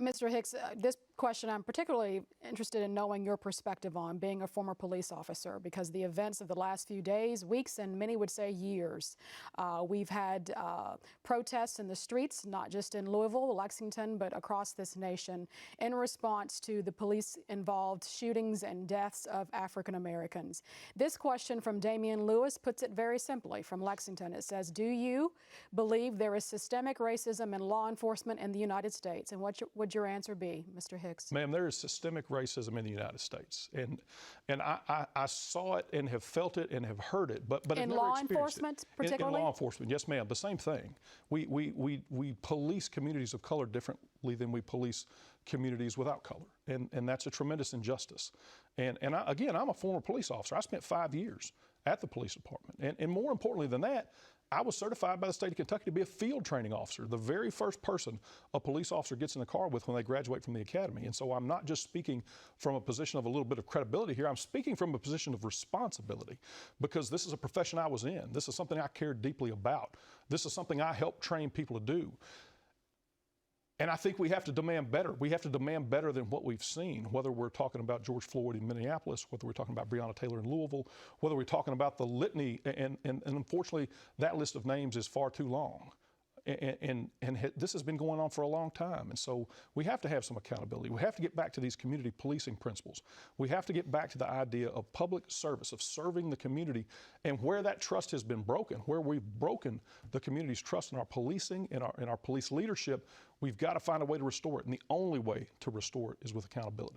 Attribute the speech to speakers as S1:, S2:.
S1: Mr. Hicks, this question I'm particularly interested in knowing your perspective on, being a former police officer, because the events of the last few days, weeks, and many would say years. We've had protests in the streets, not just in Louisville, Lexington, but across this nation, in response to the police-involved shootings and deaths of African Americans. This question from Damian Lewis puts it very simply from Lexington. It says, do you believe there is systemic racism in law enforcement in the United States? And what would your answer be, Mr. Hicks?
S2: Ma'am, there is systemic racism in the United States, and I saw it and have felt it and have heard it, but
S1: in law enforcement, particularly
S2: in law enforcement, yes, ma'am. The same thing. We police communities of color differently than we police communities without color, and that's a tremendous injustice. Again, I'm a former police officer. I spent 5 years at the police department, and more importantly than that, I was certified by the state of Kentucky to be a field training officer, the very first person a police officer gets in the car with when they graduate from the academy. And so I'm not just speaking from a position of a little bit of credibility here, I'm speaking from a position of responsibility, because this is a profession I was in. This is something I cared deeply about. This is something I helped train people to do. And I think we have to demand better. We have to demand better than what we've seen, whether we're talking about George Floyd in Minneapolis, whether we're talking about Breonna Taylor in Louisville, whether we're talking about the litany, and unfortunately, that list of names is far too long. And this has been going on for a long time. And so we have to have some accountability. We have to get back to these community policing principles. We have to get back to the idea of public service, of serving the community. And where that trust has been broken, where we've broken the community's trust in our policing, in our police leadership, we've got to find a way to restore it. And the only way to restore it is with accountability.